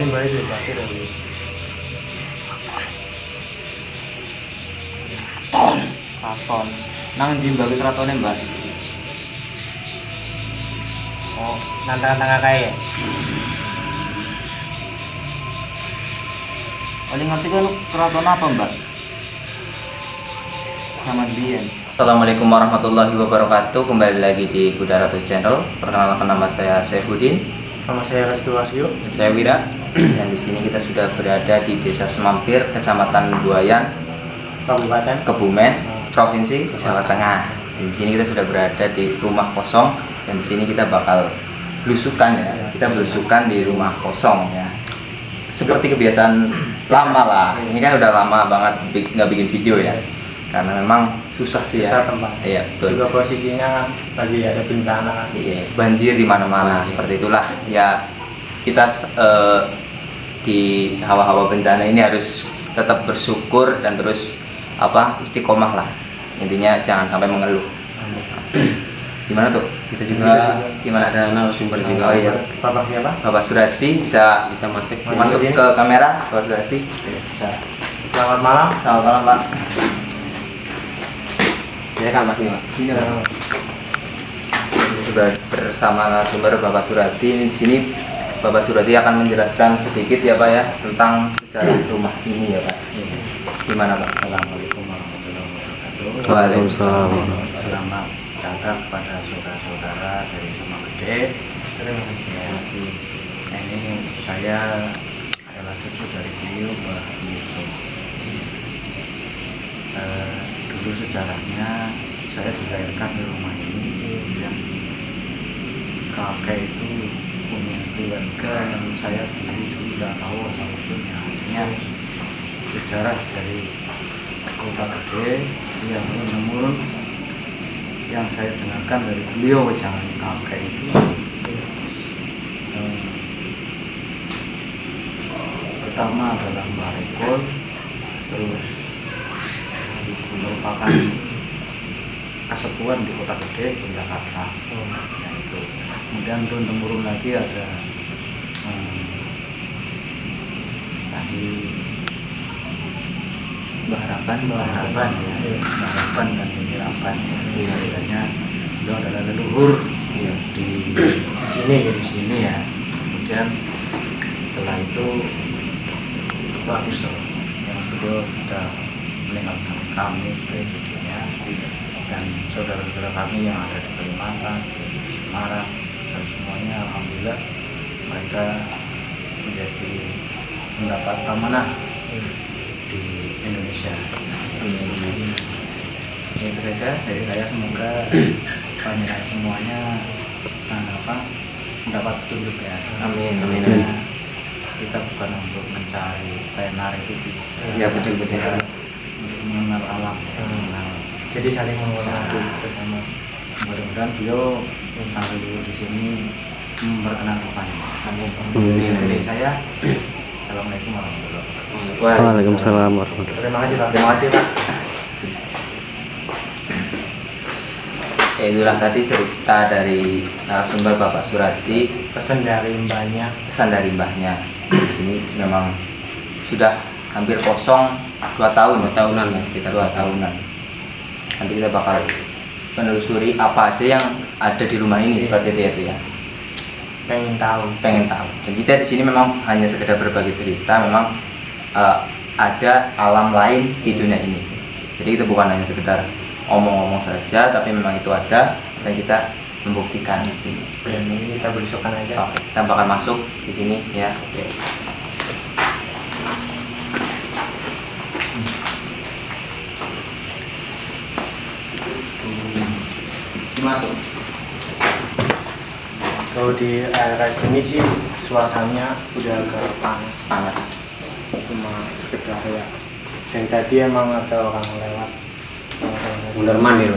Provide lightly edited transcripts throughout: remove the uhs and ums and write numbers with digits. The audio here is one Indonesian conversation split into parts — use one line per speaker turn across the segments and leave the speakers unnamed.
Baik dipakai dari
Kraton. Nang ndi mbak kratone, Mbak?
oh nantang-nantang kayak
Paling ngerti kan keraton apa, Mbak? Zaman biyen. Assalamualaikum warahmatullahi wabarakatuh. Kembali lagi di Kuda Ratu Channel. Perkenalkan, nama saya Saifuddin.
sama saya Restu Wahyu.
Saya Wira. Dan di sini kita sudah berada di Desa Semampir, Kecamatan Buayan,
Kabupaten
Kebumen, Provinsi Jawa Tengah. Di sini kita sudah berada di rumah kosong, dan di sini kita bakal belusukan ya. Kita belusukan di rumah kosong ya. Seperti kebiasaan lama lah. Ini kan udah lama banget nggak bikin video ya. Karena memang susah sih ya.
Susah tempat.
Iya, betul.
Juga posisinya lagi ada bencana.
Iya, banjir di mana-mana. Seperti itulah ya. Kita di hawa-hawa bencana ini harus tetap bersyukur dan terus istiqomah lah. Intinya jangan sampai mengeluh. Gimana tuh? Kita juga gimana, ada narasumber juga. Oh iya.
Bapak siapa?
Bapak Surati bisa masuk ke kamera, Bapak Surati. Bisa.
Selamat malam.
Selamat malam, Pak. Ya kan Mas Nima.
Iya.
Sudah bersama narasumber Bapak Surati. Di sini Bapak Surati akan menjelaskan sedikit ya Pak ya tentang sejarah rumah ini ya Pak. Gimana Pak?
Assalamualaikum warahmatullahi wabarakatuh.
Waalaikumsalam.
Selamat datang kepada saudara-saudara dari Semang Gede. Terima kasih. Ini saya adalah cucu dari beliau Mbah Yusuf. Dulu sejarahnya saya dilahirkan di rumah ini yang kakek itu punya keluarga yang saya dulu tidak tahu asal usulnya. Hanya sejarah dari Kota Gede yang menurun yang saya dengarkan dari beliau, jangan kakek itu pertama adalah Mbah Rekol, terus merupakan kasepuan di Kota Gede, Jakarta. Nah, itu. Kemudian turun-temurun lagi ada tadi Mbah Harapan dan Ini Rapan. Biasanya itu adalah leluhur di sini ya. Kemudian setelah itu Pak Yusuf yang beliau sudah meninggalkan kami sebenarnya, dan saudara-saudara kami yang ada di Kalimantan, di Semarang, dan semuanya alhamdulillah mereka mendapat amanah di Indonesia. Itu saja dari saya, semoga panjenengan semuanya mendapat petunjuk ya.
Amin.
Kita bukan untuk mencari tenar itu,
Ya betul.
untuk mengenal alam, jadi saling menghormati bersama. Mudah-mudahan beliau sampai dulu di sini memperkenalkan Tuhan. Amin. Dari saya, assalamualaikum warahmatullahi wabarakatuh.
Waalaikumsalam warahmatullahi.
Terima kasih Pak.
Terima kasih Pak. Itulah tadi cerita dari narasumber Bapak Surati,
Pesan dari mbaknya.
pesan dari mbahnya. Di sini memang sudah hampir kosong 2 tahunan ya, sekitar 2 tahunan. Nanti kita bakal menelusuri apa aja yang ada di rumah ini seperti itu ya. pengen tahu. Dan kita di sini memang hanya sekedar berbagi cerita, memang ada alam lain di dunia ini. Jadi itu bukan hanya sekedar omong-omong saja, tapi memang itu ada dan kita membuktikan di sini.
Dan ini kita berusahakan aja.
Oke, kita bakal masuk di sini ya. Oke. Masuk.
Kalau di area sini sih suasananya udah agak panas. Cuma sekedar ya. Dan tadi emang ada orang lewat.
Mundur-mandir.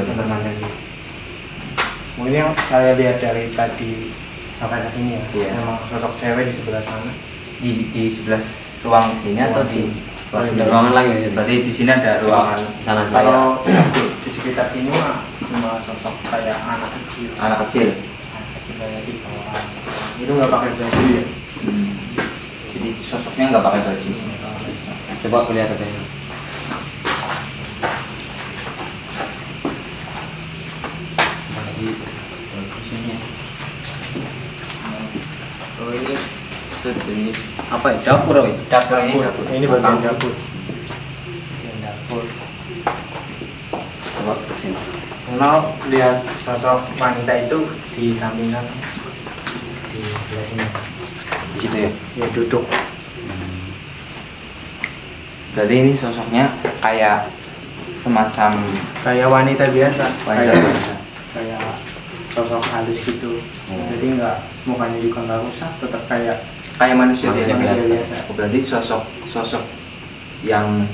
Mungkin yang saya lihat dari tadi sampai ke sini ya,
Iya.
memang sosok cewek di sebelah sana.
Di sebelah ruang sini atau di
Ruangan lagi ya.
berarti di sini ada ruangan
Sana
Kalau di sekitar sini mah cuma sosok kayak anak kecil.
anak kecil.
Kayak di bawah. Itu nggak pakai baju ya.
Jadi sosoknya nggak pakai baju.
Coba lihat aja.
Oh ini sejenis
Apa ya? Dapur apa?
dapur ini dapur.
Ini bagian dapur. Bagian dapur.
Coba kesini.
Kalau lihat sosok wanita itu di sampingan di sebelah sini.
Di situ ya.
Ya duduk.
Berarti ini sosoknya kayak semacam
Kayak wanita biasa.
wanita
Kayak-
biasa.
Kayak sosok halus gitu.
Oh.
Jadi nggak, mukanya juga nggak rusak, tetap kayak
Kayak manusia
Manusia
biasa.
biasa.
Oh, berarti sosok yang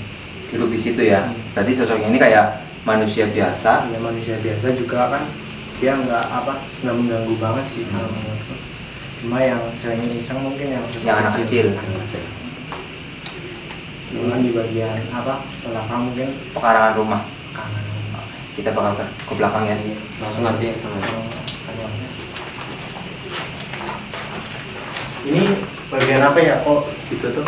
duduk di situ ya. Berarti sosoknya ini kayak manusia biasa.
ya manusia biasa juga kan, dia nggak mengganggu banget sih kalau menurutku. Cuma yang sering iseng mungkin yang sosok
Yang anak kecil.
Cuman di bagian belakang mungkin
Pekarangan rumah.
kanan.
Kita bakal ke belakang ya.
Langsung aja ya sama.
Ini bagian apa ya? Oh, gitu tuh.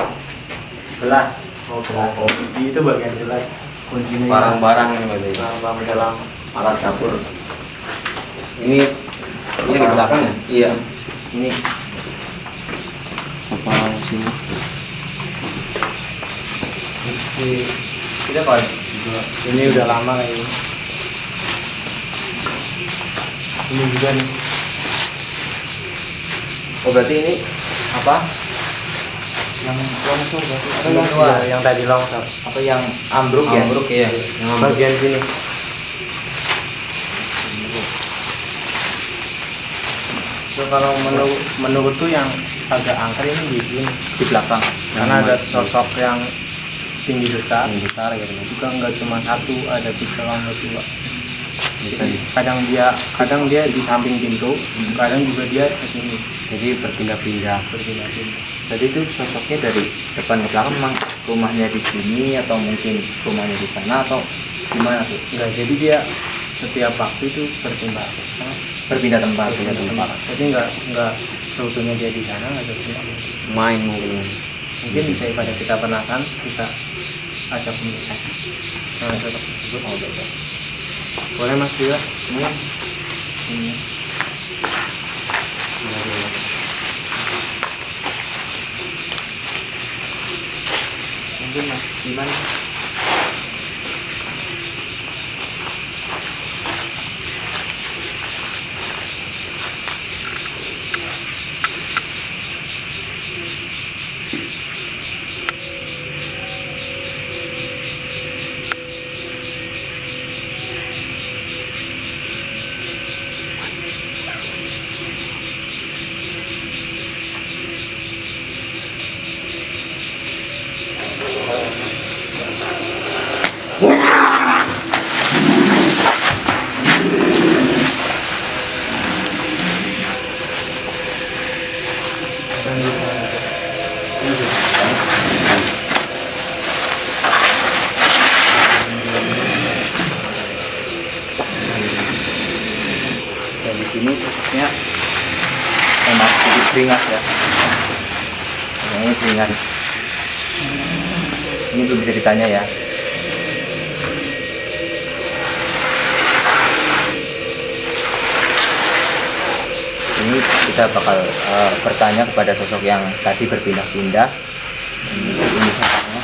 Gelas. Oh, gelas. Itu bagian gelas. Kuncinya
Barang-barang ini berarti.
barang dalam.
Alat dapur. Ini di belakang ya?
Iya. Ini
Apa sini?
kita bakal
Ini udah lama kayak ini. Ini juga nih.
Oh berarti ini apa?
Yang longsor berarti.
Apa yang-
yang tadi longsor.
Apa yang ambruk ya?
Ambruk ya. Yang ambruk.
Bagian sini. So, kalau menurutku yang agak angker ini di sini,
Di belakang.
karena ada sosok yang tinggi besar.
Yang besar gitu.
Juga nggak cuma satu, ada 3 atau 2.
Bisa
Jadi, kadang dia di samping pintu, kadang juga dia ke sini
jadi berpindah-pindah.
berpindah-pindah.
Jadi itu sosoknya dari depan ke belakang memang rumahnya di sini atau mungkin rumahnya di sana atau gimana tuh?
Enggak, jadi dia setiap waktu itu berpindah.
Berpindah tempat.
Jadi nggak seutuhnya dia di sana, nggak seutuhnya dia di sini.
Main mungkin.
Mungkin daripada kita penasaran, kita ajak melihat sosok tersebut. Boleh Mas juga?
Ini. Mungkin Mas Iman. Dan di sini sosoknya memang sedikit beringas ya. Ini beringas. Ini belum bisa ditanya ya. Ini ini kita bakal bertanya kepada sosok yang tadi berpindah-pindah. Ini sosoknya.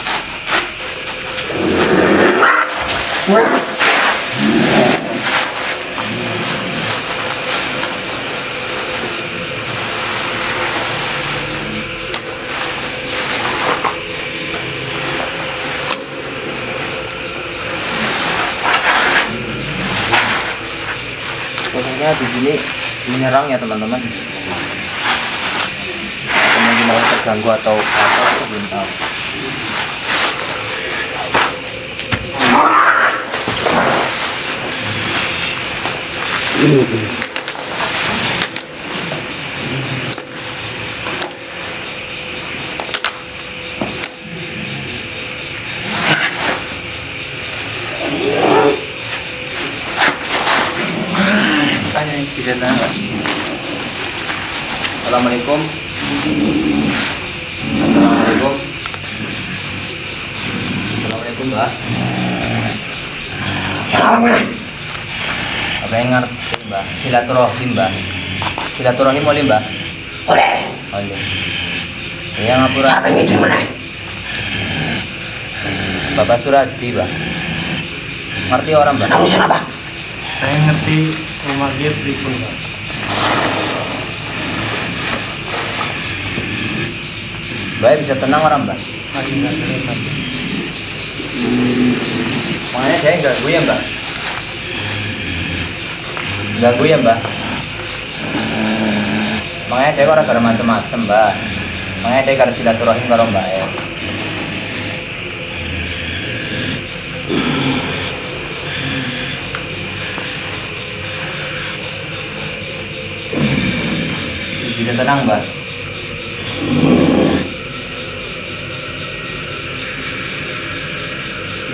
Sosoknya di sini menyerang ya teman-teman. Kemungkinan terganggu atau apa aku belum tahu. Bisa tanya. Assalamualaikum. Assalamualaikum. Assalamualaikum Mbak.
Assalamualaikum.
Apa yang ngerti Mbak? Silaturahim Mbak. Silaturahim boleh Mbak?
Boleh.
Boleh. Saya ngapura.
Siapa yang itu mana?
Bapak Suradi Mbak. Ngerti orang Mbak?
Kamu siapa?
Saya ngerti rumah dia pripun, Pak.
Mbak bisa tenang orang Mbak.
Masih nggak terima.
Makanya saya ganggu ya Mbak. Ganggu ya Mbak. Makanya saya orang gara macam-macam Mbak. Makanya saya karena silaturahim karo Mbak ya. Bisa tenang Mbak.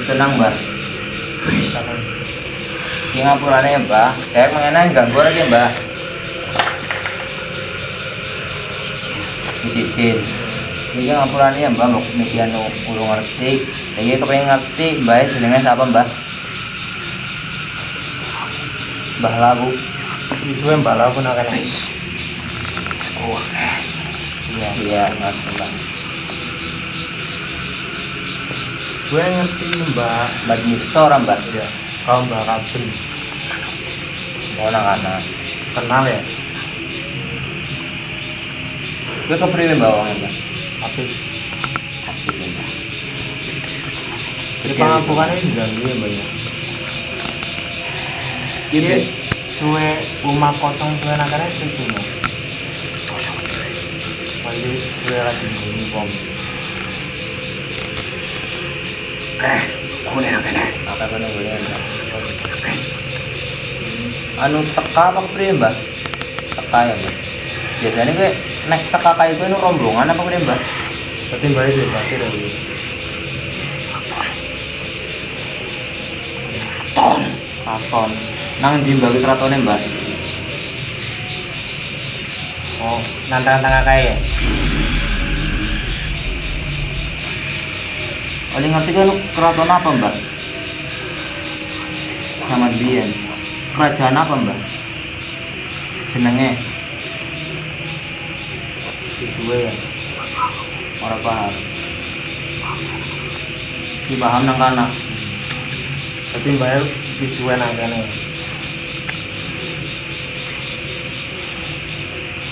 Tenang Mbak. Ki ngapurane ya Mbak. Saya mengenai ganggu lagi Mbak. Izin. Iki ngapurane ya Mbak, mbok niki anu urung ngerti. Iki kepengin ngerti Mbak jenenge sapa Mbak? Mbah Lawu.
Itu yang Mbak Lawu nak kena.
Iya, ngerti Mbak.
Gue ngerti Mbak.
Mbak Mirsa ora Mbak?
Ya. Kalau Mbak Kabel
Mau anak-anak.
kenal ya.
Gue kepriwe Mbak wong Mbak?
Tapi
Asik ya Mbak.
di pengapungannya diganggu ya Mbak ya.
Iya.
Suwe rumah kosong suwe nakane itu Mbak. Jadi suwe lagi ini bom.
Aku nak kena.
Apa bener boleh Mbak? Anu teka apa kepriwe Mbak? Teka ya Mbak. Biasanya gue nek teka kayak gue nu rombongan apa kepriwe Mbak?
Berarti Mbak itu berarti dari
Katon. Nang ndi Mbak kratone Mbak?
oh nantang-nantang kayak ya.
Oleh ngerti kan keraton apa Mbak? Zaman biyen. Kerajaan apa Mbak? Jenenge
Di suwe ya.
ora paham. Ki paham nang kana.
Berarti Mbak di suwe nakane.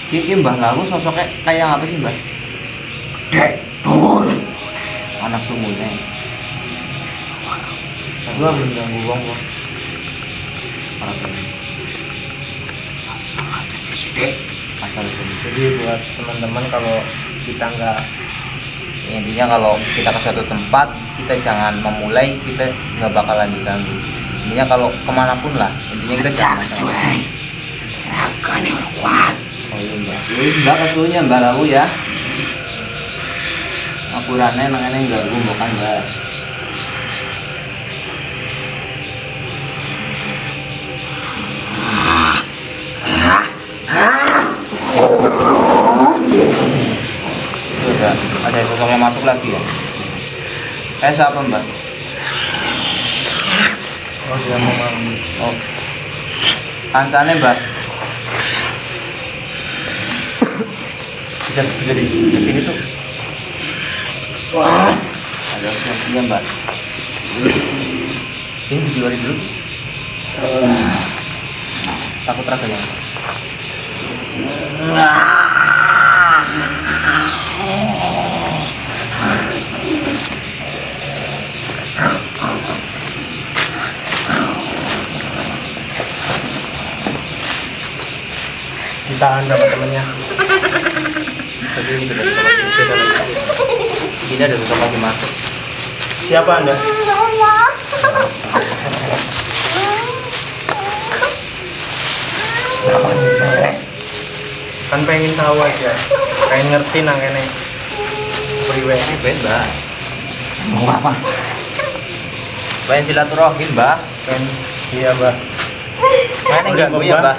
Ki Mbah Lawu sosoknya kayak apa sih Mbak?
Dek, tunggu.
Anak sumune.
Aku belum ganggu wong kok.
Sedek.
Asal sumune.
Jadi buat teman-teman kalau kita nggak
Intinya kalau kita ke suatu tempat kita jangan memulai, kita nggak bakalan diganggu. Intinya kalau kemanapun lah, intinya kita
Cak
jangan
suwe. Rakane kuat.
oh iya Mbak. Jadi Mbak kesunya Mbak Lawu ya. Apurannya makanya nggak gumbokan Mbak. Sudah ada sosok yang masuk lagi ya. Siapa Mbak?
oh dia mau ngambil.
Oh, kancane Mbak.
bisa di sini tuh.
Wah,
Ada iya mbak. Ini dijualin dulu. Takut rasanya.
Ditahan sama temennya.
Tapi ini beda lagi. Ini ada sosok lagi masuk.
Siapa Anda? Kan pengen tahu aja. Pengen ngerti nang kene. Priwe.
Ini mbak.
mau apa?
Pengen silaturahim mbak.
Kan iya, Mbak.
Mana
Boleh,
ganggu ya
Mbak?
mbak?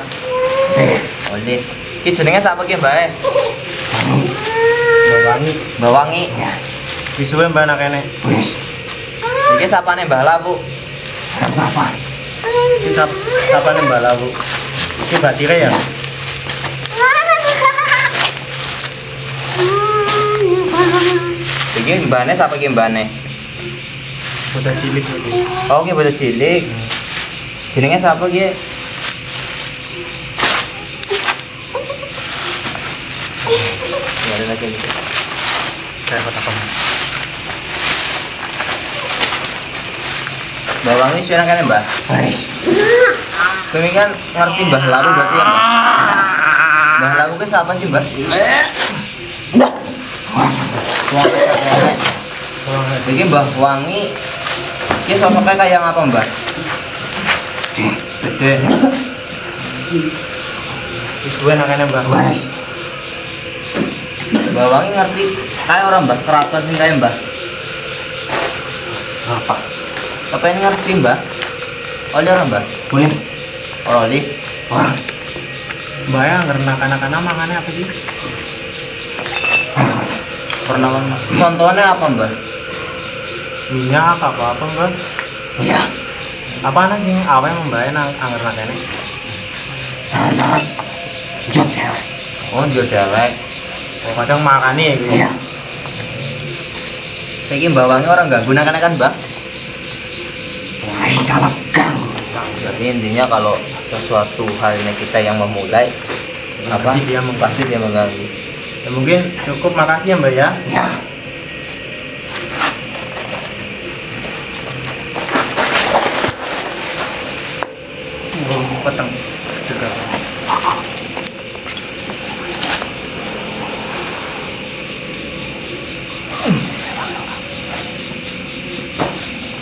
Boleh. Ki jenenge siapa ki mbak?
Mbak Wangi.
Mbak Wangi.
Ya,
Wisuwe Mbak nang kene.
wis.
Iki sapane Mbah Lawu.
Apa?
Iki siapa nih Mbak Lawu? Iki Mbak Tira ya?
Iki mbane siapa ki mbane?
Udah cilik gitu.
Oh ki bocah cilik. Jenenge siapa ki? Ya ada lagi gitu.
Saya kota kamu.
Mbak Wangi suara kan mbak?
Wis.
Kami kan ngerti Mbah Lawu berarti ya mbak? Mbah Lawu ke siapa sih mbak?
Wah,
Wong kesatria. Iki Mbah Wangi. Ki sosoknya kayak apa mbak? Gede.
Wisuwe nang kene Mbak.
wis.
Mbah Wangi ngerti kayak orang mbak keraton sing kayak mbak.
Apa?
Apa ini ngerti mbak? Oleh orang mbak?
Boleh.
Oleh.
Wah,
Mbak ya ngerti anak-anak makannya apa sih?
Pernah contohnya apa mbak?
Minyak apa Mbak?
iya.
Apa sih apa yang Mbak nang anger nang kene?
Anak. Jod ya.
Oh jual dewek.
Oh, kadang makannya gitu.
Iya.
Saiki Mbak Wangi orang gak gunakan kan mbak?
Wis salah gang.
Berarti intinya kalau sesuatu halnya kita yang memulai apa?
Pasti dia mengganggu.
Pasti dia mengganggu.
Ya, mungkin cukup, makasih ya Mbak ya.
Ya.
Peteng juga.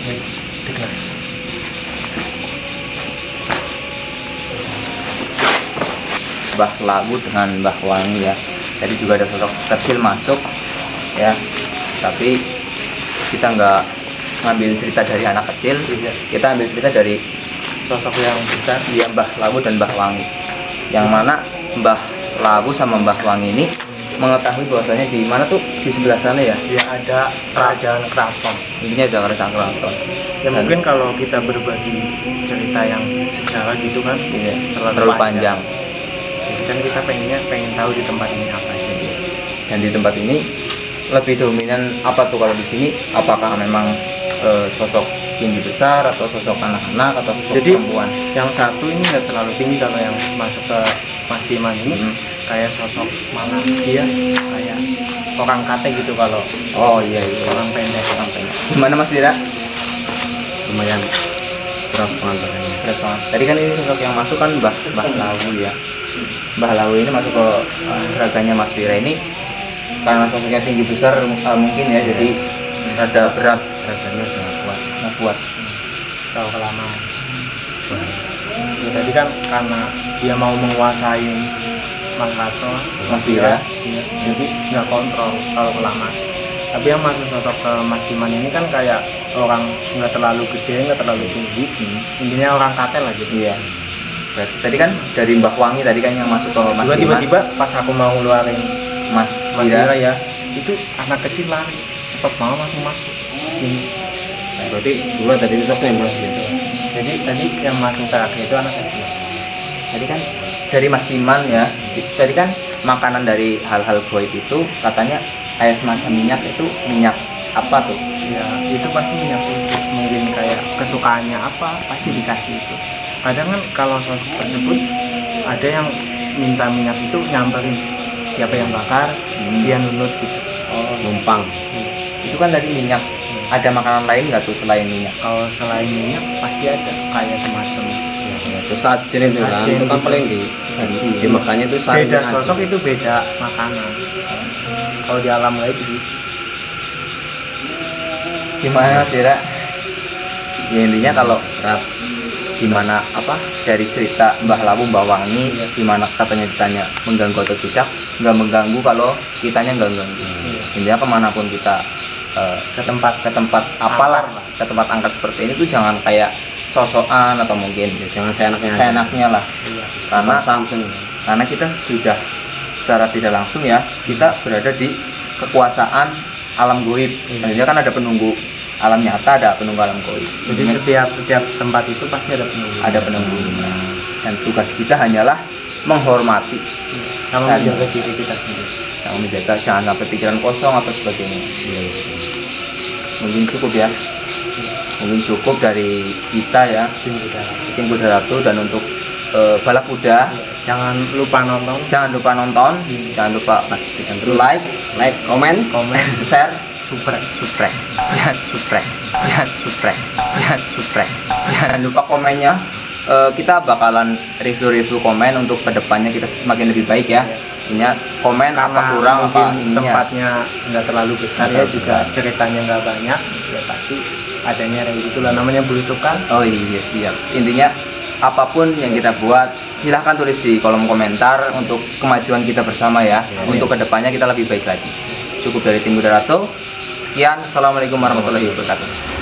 Wis, dengar.
Mbah Lawu dengan Mbah Wangi ya. Tadi juga ada sosok kecil masuk ya. Tapi kita nggak ngambil cerita dari anak kecil,
Iya.
kita ambil cerita dari
Sosok yang besar.
dia Mbah Lawu dan Mbah Wangi. Yang mana Mbah Lawu sama Mbah Wangi ini mengetahui bahwasanya di mana tuh di sebelah sana ya.
Ya ada kerajaan keraton.
Intinya ada kerajaan keraton.
Ya mungkin kalau kita berbagi cerita yang sejarah gitu kan
Iya,
terlalu
terlalu panjang.
Jadi kan kita pengen tahu di tempat ini apa aja sih.
Dan di tempat ini lebih dominan apa tuh kalau di sini? Apakah memang sosok tinggi besar atau sosok anak-anak atau sosok
Jadi
perempuan?
yang satu ini nggak terlalu tinggi, kalau yang masuk ke Mas Diman ini kayak sosok mana?
Iya.
Kayak orang kate gitu kalau
Oh iya iya.
orang pendek.
Orang pendek. Gimana Mas Wira?
Lumayan berat pengantarannya.
Berat banget. Tadi kan ini sosok yang masuk kan Mbah Lawu ya. Mbah Lawu ini masuk ke geraganya Mas Wira ini karena sosoknya tinggi besar mungkin ya, jadi rada berat.
Rasanya sangat kuat.
Nggak kuat.
Kalau kelamaan. Ya, tadi kan karena dia mau menguasai Mas Rato,
Mas Wira.
iya, jadi nggak kontrol kalau kelamaan. Tapi yang masuk sosok ke Mas Diman ini kan kayak orang nggak terlalu gede, nggak terlalu tinggi, intinya orang katel lah gitu.
Iya. Berarti tadi kan dari Mbah Wangi tadi kan yang masuk ke Mas Diman.
Tiba-tiba pas aku mau ngeluarin
Mas
Mas
Wira.
Wira ya, itu anak kecil lari cepet banget langsung masuk sini.
Berarti dua tadi itu yang Mas gitu.
Jadi tadi yang masuk terakhir itu anak kecil.
Tadi kan dari Mas Diman ya. Tadi kan makanan dari hal-hal goib itu katanya kayak semacam minyak, itu minyak apa tuh?
Ya itu pasti minyak khusus, mungkin kayak kesukaannya apa pasti dikasih itu. Kadang kan kalau sosok tersebut ada yang minta minyak itu nyamperin siapa yang bakar, dia nunut gitu.
Oh, numpang. Itu kan dari minyak. Ada makanan lain nggak tuh selain minyak?
Kalau selain minyak pasti ada kayak semacam
sesajen itu kan,
sesajen
itu kan
gitu.
paling di makannya itu saring
beda
aja.
sosok itu beda makanan. Kalau di alam lain itu
Gimana sih, Ra? Ya intinya kalau gimana apa dari cerita Mbah Lawu Mbah Wangi, gimana katanya ditanya mengganggu atau tidak, nggak mengganggu kalau kitanya nggak mengganggu. Intinya kemanapun kita ke tempat apalah, ke tempat angkat seperti ini tuh jangan kayak sosokan atau mungkin
Ya, jangan seenaknya aja.
seenaknya lah, karena kita sudah secara tidak langsung ya kita berada di kekuasaan alam goib. Sebenarnya kan ada penunggu alam nyata, ada penunggu alam goib.
jadi setiap tempat itu pasti ada penunggu.
Ada penunggu. Dan tugas kita hanyalah menghormati
Sama
saling.
menjaga diri kita sendiri.
Sama menjaga jangan sampai pikiran kosong atau sebagainya. Mungkin cukup ya. Mungkin cukup dari kita ya, tim Kuda Ratu. Dan untuk balap kuda,
Jangan lupa nonton,
jangan lupa nonton, jangan lupa like,
komen,
share,
subscribe.
Jangan lupa komennya. Kita bakalan review komen untuk kedepannya kita semakin lebih baik ya. Intinya komen
Karena
apa kurang apa
mungkin
ininya.
tempatnya nggak terlalu besar ya, juga ceritanya nggak banyak, ya pasti adanya kayak gitulah, namanya belusukan.
Oh iya siap. Intinya apapun yang kita buat silahkan tulis di kolom komentar untuk kemajuan kita bersama ya. Untuk kedepannya kita lebih baik lagi. Cukup dari tim Kuda Ratu. Sekian. Assalamualaikum warahmatullahi wabarakatuh.